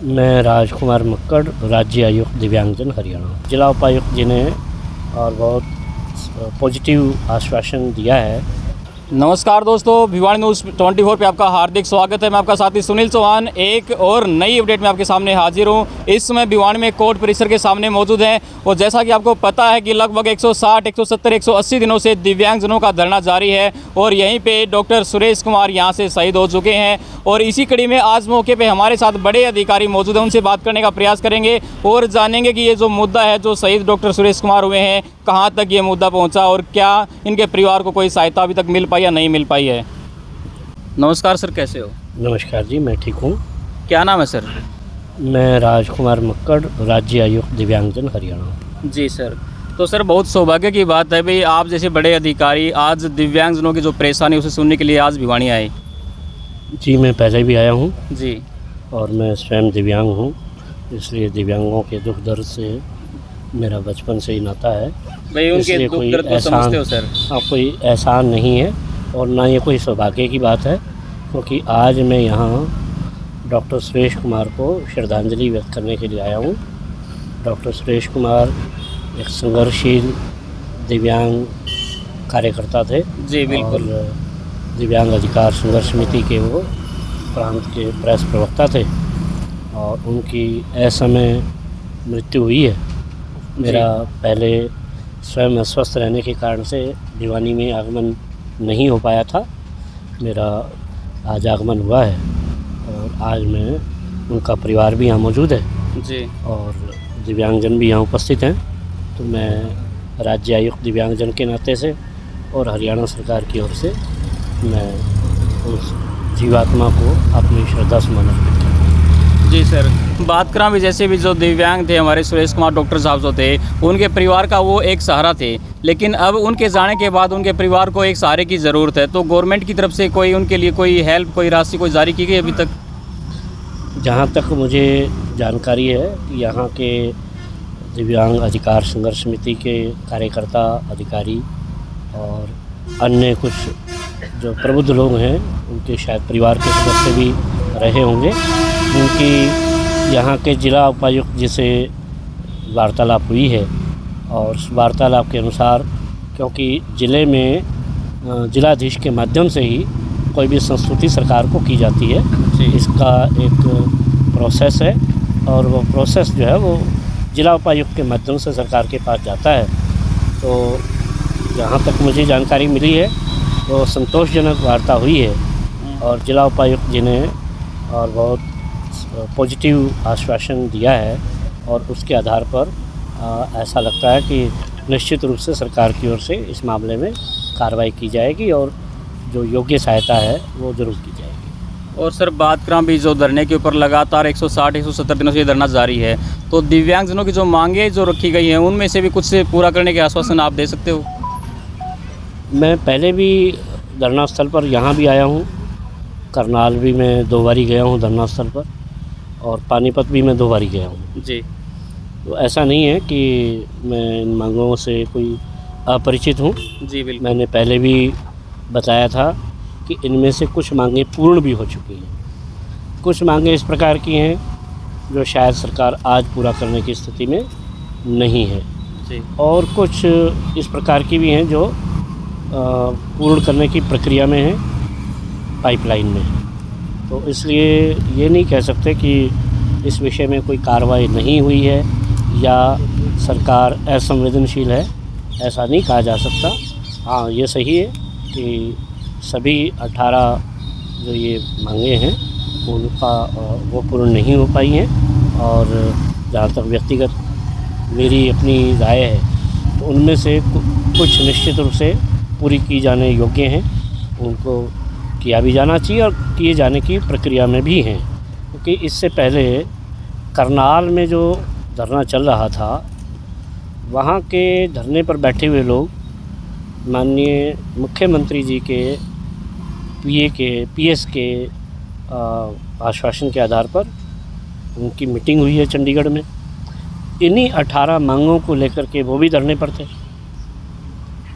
मैं राजकुमार मक्कड़, राज्य आयुक्त दिव्यांगजन हरियाणा। जिला उपायुक्त जी ने और बहुत पॉजिटिव आश्वासन दिया है। नमस्कार दोस्तों, भिवाड़ी न्यूज़ 24 पे आपका हार्दिक स्वागत है। मैं आपका साथी सुनील चौहान एक और नई अपडेट में आपके सामने हाजिर हूँ। इस समय भिवाड़ी में कोर्ट परिसर के सामने मौजूद हैं और जैसा कि आपको पता है कि लगभग 160, 170, 180 दिनों से दिव्यांगजनों का धरना जारी है और यहीं पे डॉक्टर सुरेश कुमार यहाँ से शहीद हो चुके हैं। और इसी कड़ी में आज मौके पे हमारे साथ बड़े अधिकारी मौजूद हैं, उनसे बात करने का प्रयास करेंगे और जानेंगे कि ये जो मुद्दा है, जो शहीद डॉक्टर सुरेश कुमार हुए हैं, कहाँ तक ये मुद्दा पहुँचा और क्या इनके परिवार को कोई सहायता अभी तक मिल पाई या नहीं मिल पाई है। नमस्कार सर, कैसे हो? नमस्कार जी, मैं ठीक हूँ। क्या नाम है सर? मैं राजकुमार मक्कड़, राज्य आयुक्त दिव्यांगजन हरियाणा। जी सर। तो सर, बहुत सौभाग्य की बात है भाई, आप जैसे बड़े अधिकारी आज दिव्यांगजनों की जो परेशानी उसे सुनने के लिए आज भिवाड़ी आए। जी, मैं पहले भी आया हूँ जी और मैं स्वयं दिव्यांग हूँ, इसलिए दिव्यांगों के दुख दर्द से मेरा बचपन से ही नाता है। भाई, उनके इसलिए दुख कोई दर्द को समझते हो सर? कोई एहसान नहीं है और ना ये कोई सौभाग्य की बात है, क्योंकि आज मैं यहाँ डॉक्टर सुरेश कुमार को श्रद्धांजलि व्यक्त करने के लिए आया हूँ। डॉक्टर सुरेश कुमार एक संघर्षशील दिव्यांग कार्यकर्ता थे। जी बिल्कुल। और दिव्यांग अधिकार संघर्ष समिति के वो प्रांत के प्रेस प्रवक्ता थे और उनकी असमय मृत्यु हुई है। मेरा पहले स्वयं अस्वस्थ रहने के कारण से भिवानी में आगमन नहीं हो पाया था। मेरा आज आगमन हुआ है और आज मैं उनका परिवार भी यहाँ मौजूद है जी और दिव्यांगजन भी यहाँ उपस्थित हैं। तो मैं राज्य आयुक्त दिव्यांगजन के नाते से और हरियाणा सरकार की ओर से मैं उस जीवात्मा को अपनी श्रद्धा सुमन अर्पित करता हूँ। जी सर, बात करा भी जैसे भी जो दिव्यांग थे हमारे सुरेश कुमार डॉक्टर साहब जो थे, उनके परिवार का वो एक सहारा थे, लेकिन अब उनके जाने के बाद उनके परिवार को एक सहारे की ज़रूरत है। तो गवर्नमेंट की तरफ से कोई उनके लिए कोई हेल्प, कोई राशि कोई जारी की गई अभी तक? जहाँ तक मुझे जानकारी है कि यहाँ के दिव्यांग अधिकार संघर्ष समिति के कार्यकर्ता, अधिकारी और अन्य कुछ जो प्रबुद्ध लोग हैं, उनके शायद परिवार के सदस्य भी रहे होंगे, उनकी यहाँ के जिला उपायुक्त जी से वार्तालाप हुई है और उस वार्तालाप के अनुसार, क्योंकि ज़िले में जिलाधीश के माध्यम से ही कोई भी संस्तुति सरकार को की जाती है, इसका एक प्रोसेस है और वो प्रोसेस जो है वो जिला उपायुक्त के माध्यम से सरकार के पास जाता है। तो जहाँ तक मुझे जानकारी मिली है वो संतोषजनक वार्ता हुई है और जिला उपायुक्त जी ने और बहुत पॉजिटिव आश्वासन दिया है और उसके आधार पर ऐसा लगता है कि निश्चित रूप से सरकार की ओर से इस मामले में कार्रवाई की जाएगी और जो योग्य सहायता है वो ज़रूर की जाएगी। और सर, बात करा भी जो धरने के ऊपर लगातार 160, 170 दिनों से ये धरना जारी है, तो दिव्यांगजनों की जो मांगें जो रखी गई हैं उनमें से भी कुछ से पूरा करने के आश्वासन आप दे सकते हो? मैं पहले भी धरना स्थल पर यहाँ भी आया हूँ, करनाल भी मैं 2 बारी गया हूँ धरना स्थल पर और पानीपत भी मैं 2 बारी गया हूँ। जी। तो ऐसा नहीं है कि मैं इन मांगों से कोई अपरिचित हूँ। जी बिल्कुल। मैंने पहले भी बताया था कि इनमें से कुछ मांगें पूर्ण भी हो चुकी हैं। कुछ मांगें इस प्रकार की हैं जो शायद सरकार आज पूरा करने की स्थिति में नहीं है जी। और कुछ इस प्रकार की भी हैं जो पूर्ण करने की प्रक्रिया में है, पाइपलाइन में है। तो इसलिए ये नहीं कह सकते कि इस विषय में कोई कार्रवाई नहीं हुई है या सरकार असंवेदनशील है, ऐसा नहीं कहा जा सकता। हाँ, ये सही है कि सभी 18 जो ये मांगे हैं उनका वो पूर्ण नहीं हो पाई हैं और जहाँ तक व्यक्तिगत मेरी अपनी राय है तो उनमें से कुछ निश्चित रूप से पूरी की जाने योग्य हैं, उनको किया भी जाना चाहिए और किए जाने की प्रक्रिया में भी हैं। क्योंकि इससे पहले करनाल में जो धरना चल रहा था, वहाँ के धरने पर बैठे हुए लोग माननीय मुख्यमंत्री जी के पीएस के आश्वासन के आधार पर उनकी मीटिंग हुई है चंडीगढ़ में। इन्हीं 18 मांगों को लेकर के वो भी धरने पर थे।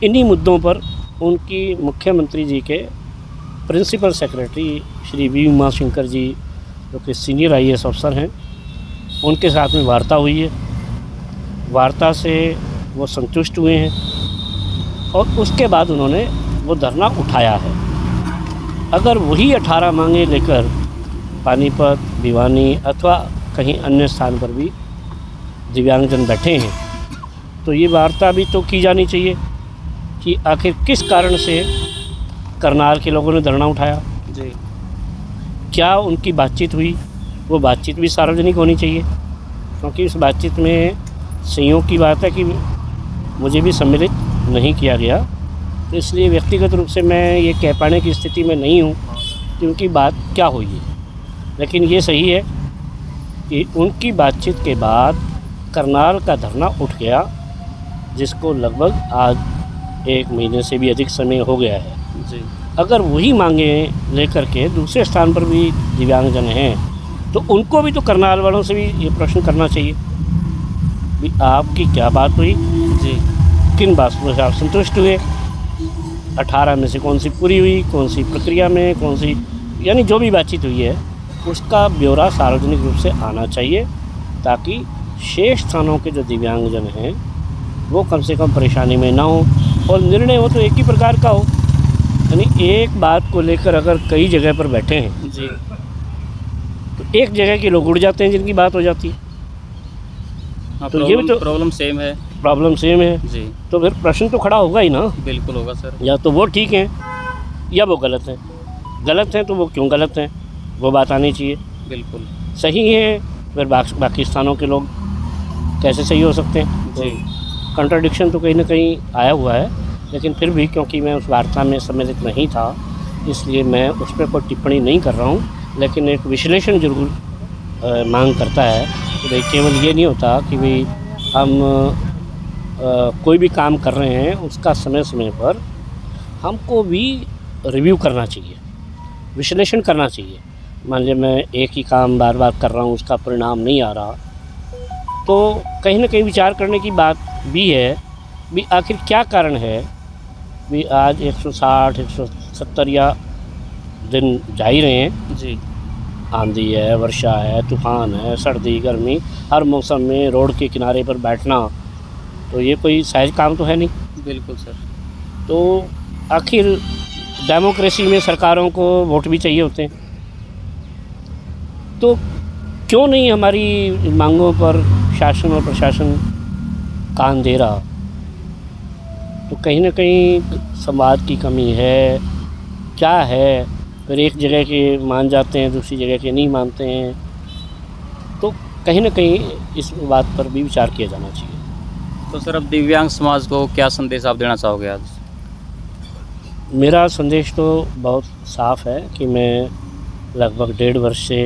इन्हीं मुद्दों पर उनकी मुख्यमंत्री जी के principal secretary Shri V Umashankar ji, जो कि सीनियर IAS अफसर हैं, उनके साथ में वार्ता हुई है, वार्ता से वो संतुष्ट हुए हैं और उसके बाद उन्होंने वो धरना उठाया है। अगर वही 18 मांगे लेकर पानीपत, भिवानी अथवा कहीं अन्य स्थान पर भी दिव्यांगजन बैठे हैं तो ये वार्ता भी तो की जानी चाहिए कि आखिर किस कारण से करनाल के लोगों ने धरना उठाया, जी क्या उनकी बातचीत हुई, वो बातचीत भी सार्वजनिक होनी चाहिए, क्योंकि उस बातचीत में संयोग की बात है कि मुझे भी सम्मिलित नहीं किया गया, तो इसलिए व्यक्तिगत रूप से मैं ये कह पाने की स्थिति में नहीं हूँ कि उनकी बात क्या हुई है। लेकिन ये सही है कि उनकी बातचीत के बाद करनाल का धरना उठ गया, जिसको लगभग आज 1 महीने से भी अधिक समय हो गया है। जी अगर वही मांगे लेकर के दूसरे स्थान पर भी दिव्यांगजन हैं तो उनको भी तो करनाल वालों से भी ये प्रश्न करना चाहिए भी आपकी क्या बात हुई, जी किन बातों से आप संतुष्ट हुए, 18 में से कौन सी पूरी हुई, कौन सी प्रक्रिया में, कौन सी, यानी जो भी बातचीत हुई है उसका ब्यौरा सार्वजनिक रूप से आना चाहिए, ताकि शेष स्थानों के जो दिव्यांगजन हैं वो कम से कम परेशानी में ना हो और निर्णय हो तो एक ही प्रकार का हो। यानी एक बात को लेकर अगर कई जगह पर बैठे हैं जी तो एक जगह के लोग उड़ जाते हैं जिनकी बात हो जाती है, हाँ, तो ये भी तो प्रॉब्लम सेम है। प्रॉब्लम सेम है, जी तो फिर प्रश्न तो खड़ा होगा ही ना, बिल्कुल होगा सर। या तो वो ठीक हैं या वो गलत हैं। गलत हैं तो वो क्यों गलत हैं वो बात आनी चाहिए, बिल्कुल सही है फिर बाकी स्थानों के लोग कैसे सही हो सकते हैं। जी कंट्राडिक्शन तो कहीं ना कहीं आया हुआ है, लेकिन फिर भी क्योंकि मैं उस वार्ता में सम्मिलित नहीं था इसलिए मैं उस पर कोई टिप्पणी नहीं कर रहा हूँ, लेकिन एक विश्लेषण जरूर मांग करता है कि भाई केवल ये नहीं होता कि भाई हम कोई भी काम कर रहे हैं उसका समय समय पर हमको भी रिव्यू करना चाहिए, विश्लेषण करना चाहिए। मान लीजिए मैं एक ही काम बार बार कर रहा हूँ, उसका परिणाम नहीं आ रहा, तो कहीं ना कहीं विचार करने की बात भी है भी आखिर क्या कारण है भी आज 160 170 या दिन जा ही रहे हैं, जी आंधी है, वर्षा है, तूफान है, सर्दी गर्मी, हर मौसम में रोड के किनारे पर बैठना, तो ये कोई सहज काम तो है नहीं। बिल्कुल सर। तो आखिर डेमोक्रेसी में सरकारों को वोट भी चाहिए होते हैं, तो क्यों नहीं हमारी मांगों पर शासन और प्रशासन कान दे रहा। तो कहीं ना कहीं संवाद की कमी है, क्या है, फिर एक जगह के मान जाते हैं दूसरी जगह के नहीं मानते हैं, तो कहीं ना कहीं इस बात पर भी विचार किया जाना चाहिए। तो सर अब दिव्यांग समाज को क्या संदेश आप देना चाहोगे आज? मेरा संदेश तो बहुत साफ है कि मैं लगभग 1.5 वर्ष से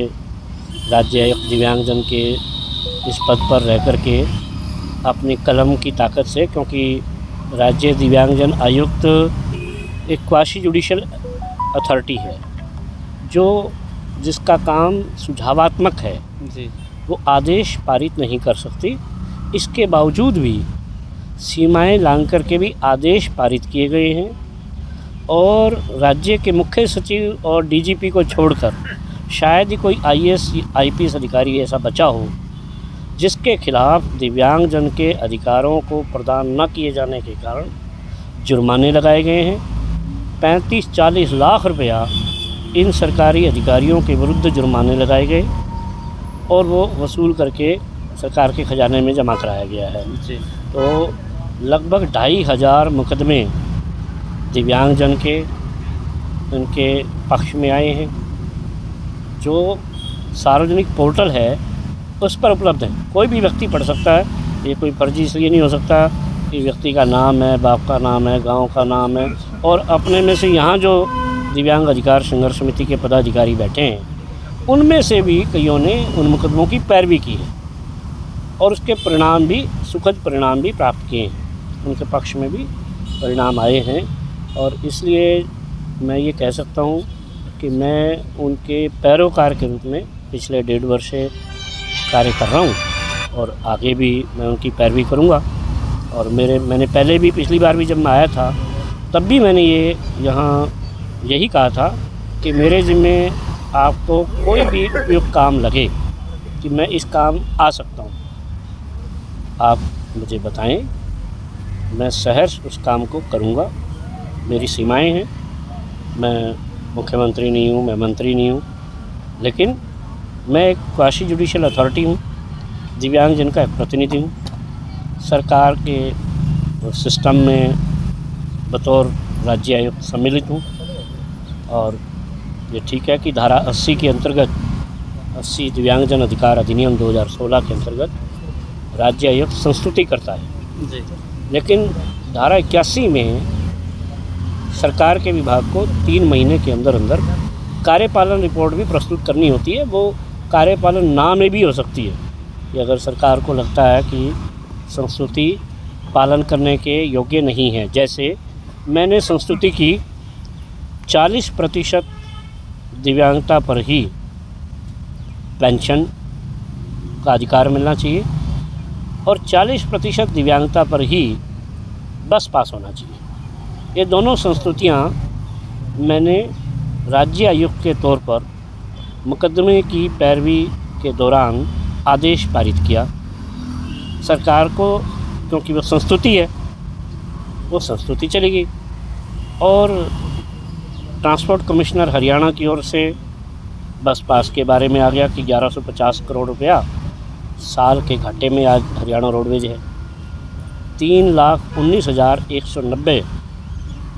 राज्य आयुक्त दिव्यांगजन के इस पद पर रह कर के अपनी कलम की ताकत से, क्योंकि राज्य दिव्यांगजन आयुक्त एक क्वासी जुडिशल अथॉरिटी है जो जिसका काम सुझावात्मक है, जी वो आदेश पारित नहीं कर सकती। इसके बावजूद भी सीमाएं लांघ करके भी आदेश पारित किए गए हैं और राज्य के मुख्य सचिव और डीजीपी को छोड़कर शायद ही कोई आईएएस आईपीएस अधिकारी ऐसा बचा हो जिसके खिलाफ दिव्यांगजन के अधिकारों को प्रदान न किए जाने के कारण जुर्माने लगाए गए हैं। 35-40 लाख रुपया इन सरकारी अधिकारियों के विरुद्ध जुर्माने लगाए गए और वो वसूल करके सरकार के खजाने में जमा कराया गया है। जी तो लगभग 2,500 मुकदमे दिव्यांगजन के उनके पक्ष में आए हैं, जो सार्वजनिक पोर्टल है उस पर उपलब्ध है, कोई भी व्यक्ति पढ़ सकता है। ये कोई फर्जी इसलिए नहीं हो सकता कि व्यक्ति का नाम है, बाप का नाम है, गांव का नाम है, और अपने में से यहाँ जो दिव्यांग अधिकार संघर्ष समिति के पदाधिकारी बैठे हैं उनमें से भी कईयों ने उन मुकदमों की पैरवी की है और उसके परिणाम भी, सुखद परिणाम भी प्राप्त किए हैं, उनके पक्ष में भी परिणाम आए हैं। और इसलिए मैं ये कह सकता हूँ कि मैं उनके पैरोकार के रूप में पिछले 1.5 वर्ष से कार्य कर रहा हूँ और आगे भी मैं उनकी पैरवी करूँगा। और मैंने पहले भी, पिछली बार भी जब मैं आया था तब भी मैंने यहाँ यही कहा था कि मेरे ज़िम्मे आपको कोई भी उपयुक्त काम लगे कि मैं इस काम आ सकता हूँ, आप मुझे बताएं, मैं सहर्ष उस काम को करूँगा। मेरी सीमाएं हैं, मैं मुख्यमंत्री नहीं हूँ, मैं मंत्री नहीं हूँ, लेकिन मैं एक क्वासी जुडिशियल अथॉरिटी हूँ, दिव्यांगजन का एक प्रतिनिधि हूँ। सरकार के सिस्टम में बतौर राज्य आयुक्त सम्मिलित हूँ और ये ठीक है कि धारा 80 के अंतर्गत 80 दिव्यांगजन अधिकार अधिनियम 2016 के अंतर्गत राज्य आयुक्त संस्तुति करता है जी। लेकिन धारा 81 में सरकार के विभाग को 3 महीने के अंदर अंदर कार्यपालन रिपोर्ट भी प्रस्तुत करनी होती है। वो कार्यपालन ना में भी हो सकती है कि अगर सरकार को लगता है कि संस्तुति पालन करने के योग्य नहीं है। जैसे मैंने संस्तुति की 40% दिव्यांगता पर ही पेंशन का अधिकार मिलना चाहिए और 40% दिव्यांगता पर ही बस पास होना चाहिए। ये दोनों संस्तुतियाँ मैंने राज्य आयुक्त के तौर पर मुकदमे की पैरवी के दौरान आदेश पारित किया। सरकार को, क्योंकि वो संस्तुति है, वो संस्तुति चली गई और ट्रांसपोर्ट कमिश्नर हरियाणा की ओर से बस पास के बारे में आ गया कि 1150 करोड़ रुपया साल के घाटे में आज हरियाणा रोडवेज है। 3,19,190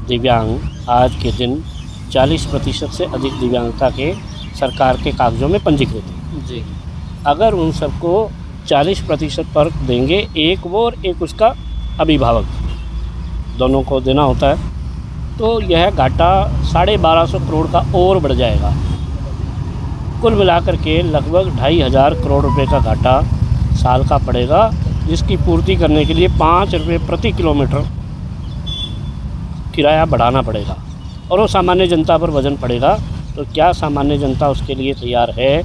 दिव्यांग आज के दिन 40% से अधिक दिव्यांगता के सरकार के कागज़ों में पंजीकृत हैं जी। अगर उन सबको 40% पर देंगे, एक वो और एक उसका अभिभावक, दोनों को देना होता है, तो यह घाटा 1250 करोड़ का और बढ़ जाएगा। कुल मिलाकर के लगभग 2,500 करोड़ रुपए का घाटा साल का पड़ेगा, जिसकी पूर्ति करने के लिए 5 रुपये प्रति किलोमीटर किराया बढ़ाना पड़ेगा और वो सामान्य जनता पर वजन पड़ेगा। तो क्या सामान्य जनता उसके लिए तैयार है,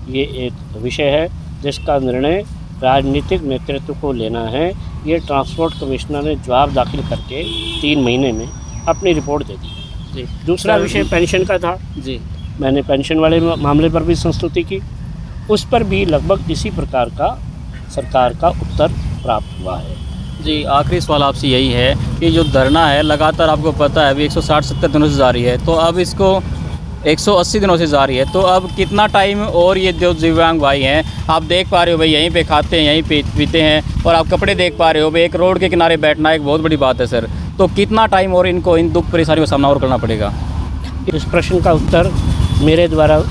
ये एक विषय है जिसका निर्णय राजनीतिक नेतृत्व को लेना है। ये ट्रांसपोर्ट कमिश्नर ने जवाब दाखिल करके 3 महीने में अपनी रिपोर्ट दे दी जी। दूसरा विषय पेंशन का था जी। मैंने पेंशन वाले मामले पर भी संस्तुति की, उस पर भी लगभग इसी प्रकार का सरकार का उत्तर प्राप्त हुआ है। जी, आखिरी सवाल आपसे यही है कि जो धरना है लगातार आपको पता है अभी 160-170 दिनों से जारी है, तो अब इसको 180 दिनों से जारी है, तो अब कितना टाइम और ये जो दिव्यांग भाई हैं, आप देख पा रहे हो भाई यहीं पे खाते हैं, यहीं पे पीते हैं और आप कपड़े देख पा रहे हो भाई, एक रोड के किनारे बैठना एक बहुत बड़ी बात है सर। तो कितना टाइम और इनको इन दुख परेशानियों का सामना और करना पड़ेगा? इस प्रश्न का उत्तर मेरे द्वारा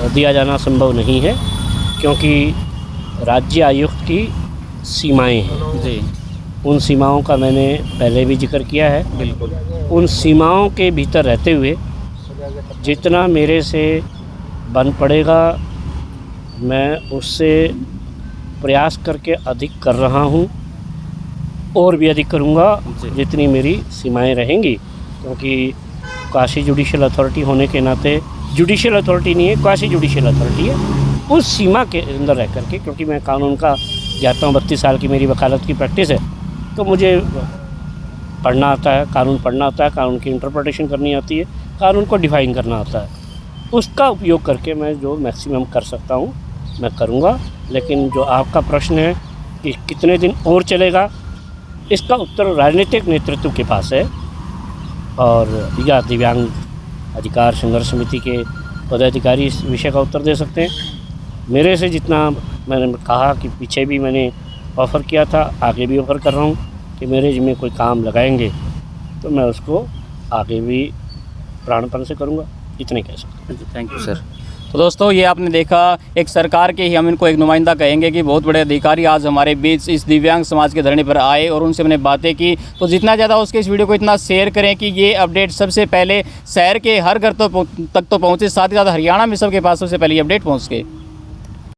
दिया जाना संभव नहीं है, क्योंकि राज्य आयुक्त की सीमाएं हैं जी। उन सीमाओं का मैंने पहले भी जिक्र किया है। बिल्कुल। उन सीमाओं के भीतर रहते हुए जितना मेरे से बन पड़ेगा मैं उससे प्रयास करके अधिक कर रहा हूँ और भी अधिक करूँगा जितनी मेरी सीमाएं रहेंगी, क्योंकि क्वासी जुडिशियल अथॉरिटी होने के नाते, जुडिशियल अथॉरिटी नहीं है, क्वासी जुडिशियल अथॉरिटी है, उस सीमा के अंदर रह करके, क्योंकि मैं कानून का ज्ञाता हूँ, 32 साल की मेरी वकालत की प्रैक्टिस है, तो मुझे पढ़ना आता है, कानून पढ़ना आता है, कानून की इंटरप्रिटेशन करनी आती है, कानून को डिफ़ाइन करना आता है। उसका उपयोग करके मैं जो मैक्सिमम कर सकता हूँ मैं करूँगा। लेकिन जो आपका प्रश्न है कि कितने दिन और चलेगा, इसका उत्तर राजनीतिक नेतृत्व के पास है और या दिव्यांग अधिकार संघर्ष समिति के पदाधिकारी इस विषय का उत्तर दे सकते हैं। मेरे से जितना मैंने कहा कि पीछे भी मैंने ऑफ़र किया था, आगे भी ऑफ़र कर रहा हूँ कि मेरे जिम्मे कोई काम लगाएंगे तो मैं उसको आगे भी प्राणपण से करूँगा, इतने कह सकते हैं। Thank you sir. तो दोस्तों ये आपने देखा, एक सरकार के ही हम इनको एक नुमाइंदा कहेंगे कि बहुत बड़े अधिकारी आज हमारे बीच इस दिव्यांग समाज के धरने पर आए और उनसे मैंने बातें की। तो जितना ज़्यादा हो सके इस वीडियो को इतना शेयर करें कि ये अपडेट सबसे पहले शहर के हर घर तक तो पहुँचे, साथ ही साथ हरियाणा में सबके पास सबसे पहले ये अपडेट पहुँच के।